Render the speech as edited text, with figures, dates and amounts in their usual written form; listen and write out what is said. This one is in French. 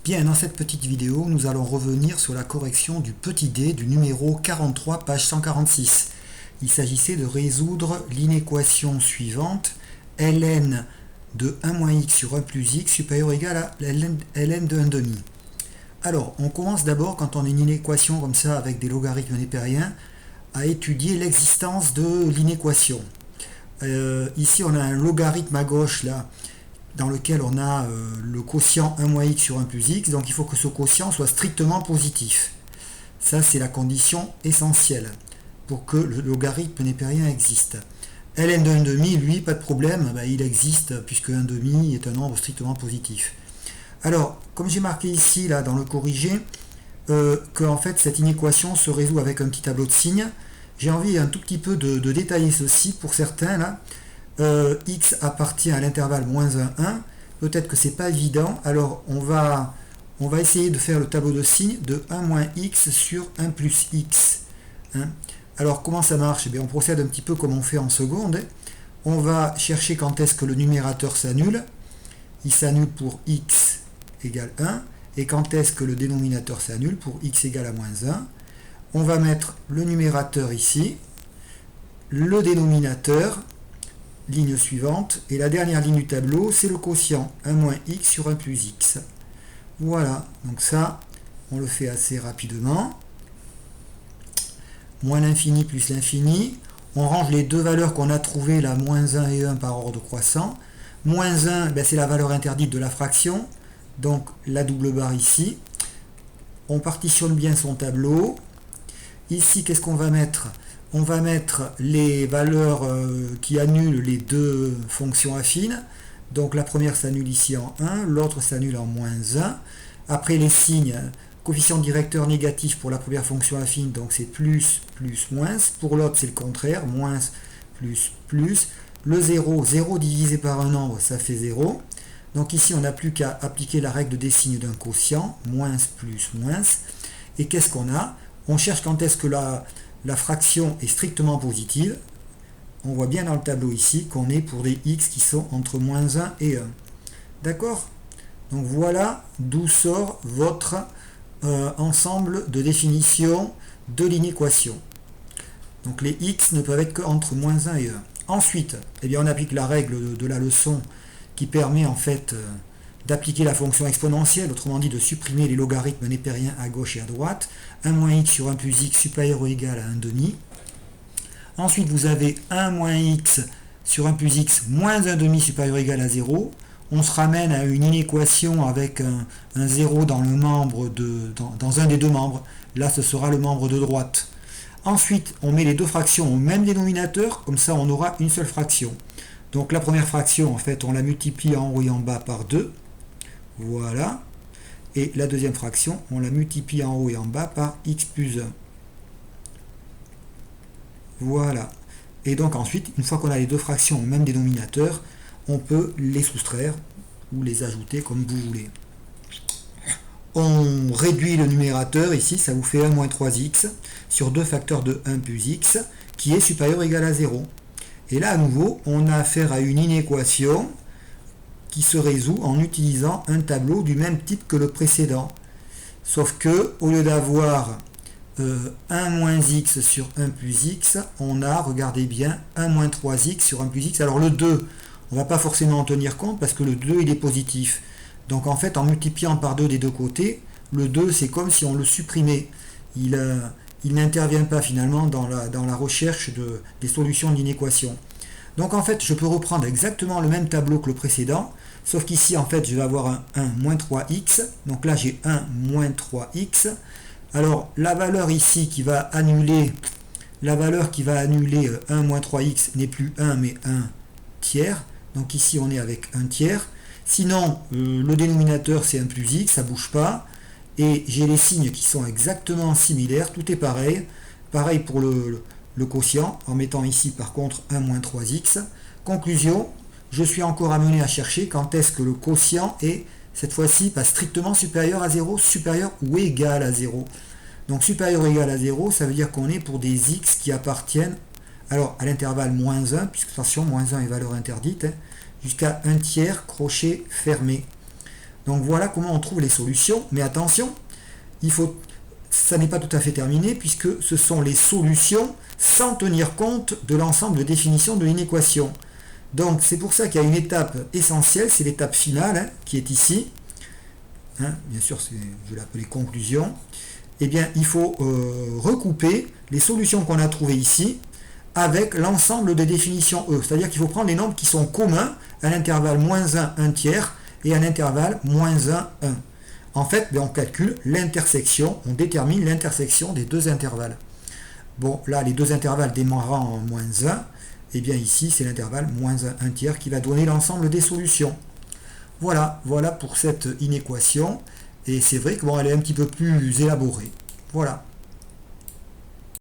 Bien, dans cette petite vidéo, nous allons revenir sur la correction du petit d du numéro 43, page 146. Il s'agissait de résoudre l'inéquation suivante, ln de 1 moins x sur 1 plus x supérieur ou égal à ln de 1 demi. Alors, on commence d'abord, quand on a une inéquation comme ça avec des logarithmes népériens, à étudier l'existence de l'inéquation. Ici, on a un logarithme à gauche, là, dans lequel on a le quotient 1 moins x sur 1 plus x, donc il faut que ce quotient soit strictement positif. Ça, c'est la condition essentielle pour que le logarithme népérien existe. ln de 1 demi, lui, pas de problème, il existe puisque 1 demi est un nombre strictement positif. Alors, comme j'ai marqué ici, là, dans le corrigé, que en fait, cette inéquation se résout avec un petit tableau de signes, j'ai envie un tout petit peu de détailler ceci pour certains, là. X appartient à l'intervalle moins 1, 1, peut-être que c'est pas évident, alors on va essayer de faire le tableau de signes de 1 moins x sur 1 plus x. Alors comment ça marche? Eh bien, on procède un petit peu comme on fait en seconde. On va chercher quand est-ce que le numérateur s'annule. Il s'annule pour x égale 1, et quand est-ce que le dénominateur s'annule pour x égale à moins 1. On va mettre le numérateur ici, le dénominateur, ligne suivante, et la dernière ligne du tableau, c'est le quotient 1 moins x sur 1 plus x. Voilà, donc ça, on le fait assez rapidement. Moins l'infini plus l'infini. On range les deux valeurs qu'on a trouvées, là, moins 1 et 1 par ordre croissant. Moins 1, c'est la valeur interdite de la fraction, donc la double barre ici. On partitionne bien son tableau. Ici, qu'est-ce qu'on va mettre? On va mettre les valeurs qui annulent les deux fonctions affines. Donc la première s'annule ici en 1, l'autre s'annule en moins 1. Après les signes, coefficient directeur négatif pour la première fonction affine, donc c'est plus, plus, moins. Pour l'autre, c'est le contraire, moins, plus, plus. Le 0, 0 divisé par un nombre, ça fait 0. Donc ici, on n'a plus qu'à appliquer la règle des signes d'un quotient, moins, plus, moins. Et qu'est-ce qu'on a? On cherche quand est-ce que la fraction est strictement positive. On voit bien dans le tableau ici qu'on est pour des x qui sont entre moins 1 et 1. D'accord? Donc voilà d'où sort votre ensemble de définitions de l'inéquation. Donc les x ne peuvent être qu'entre moins 1 et 1. Ensuite, on applique la règle de la leçon qui permet en fait d'appliquer la fonction exponentielle, autrement dit de supprimer les logarithmes népériens à gauche et à droite. 1 moins x sur 1 plus x supérieur ou égal à 1 demi. Ensuite, vous avez 1 moins x sur 1 plus x moins 1 demi supérieur ou égal à 0. On se ramène à une inéquation avec un 0 dans le membre dans un des deux membres. Là, ce sera le membre de droite. Ensuite, on met les deux fractions au même dénominateur, comme ça on aura une seule fraction. Donc la première fraction, en fait, on la multiplie en haut et en bas par 2. Voilà. Et la deuxième fraction, on la multiplie en haut et en bas par x plus 1. Voilà. Et donc ensuite, une fois qu'on a les deux fractions au même dénominateur, on peut les soustraire ou les ajouter comme vous voulez. On réduit le numérateur, ici ça vous fait 1 moins 3x sur 2 facteurs de 1 plus x qui est supérieur ou égal à 0. Et là à nouveau, on a affaire à une inéquation qui se résout en utilisant un tableau du même type que le précédent. Sauf que, au lieu d'avoir 1 moins x sur 1 plus x, on a, regardez bien, 1 moins 3x sur 1 plus x. Alors le 2, on ne va pas forcément en tenir compte parce que le 2 il est positif. Donc en fait, en multipliant par 2 des deux côtés, le 2 c'est comme si on le supprimait. Il n'intervient pas finalement dans la recherche des solutions de l'inéquation. Donc en fait, je peux reprendre exactement le même tableau que le précédent, sauf qu'ici en fait je vais avoir un 1 moins 3x, donc là j'ai 1 moins 3x. Alors la valeur ici qui va annuler, 1 moins 3x n'est plus 1 mais 1 tiers, donc ici on est avec 1 tiers. Sinon le dénominateur c'est 1 plus x, ça ne bouge pas, et j'ai les signes qui sont exactement similaires, tout est pareil, pareil pour le quotient, en mettant ici par contre 1 moins 3x. Conclusion, je suis encore amené à chercher quand est-ce que le quotient est, cette fois-ci, pas strictement supérieur à 0, supérieur ou égal à 0. Donc supérieur ou égal à 0, ça veut dire qu'on est pour des x qui appartiennent, alors à l'intervalle moins 1, puisque attention, moins 1 est valeur interdite, jusqu'à 1 tiers crochet fermé. Donc voilà comment on trouve les solutions. Mais attention, ça n'est pas tout à fait terminé puisque ce sont les solutions sans tenir compte de l'ensemble de définitions de l'inéquation. Donc c'est pour ça qu'il y a une étape essentielle, c'est l'étape finale qui est ici. Bien sûr, je vais l'appeler conclusion. Eh bien, il faut recouper les solutions qu'on a trouvées ici avec l'ensemble des définitions E. C'est-à-dire qu'il faut prendre les nombres qui sont communs à l'intervalle -1, 1 tiers et à l'intervalle -1, 1. En fait, on calcule l'intersection, on détermine l'intersection des deux intervalles. Bon, là, les deux intervalles démarrant en -1, et bien ici, c'est l'intervalle -1, 1 tiers qui va donner l'ensemble des solutions. Voilà pour cette inéquation. Et c'est vrai qu'elle est un petit peu plus élaborée. Voilà.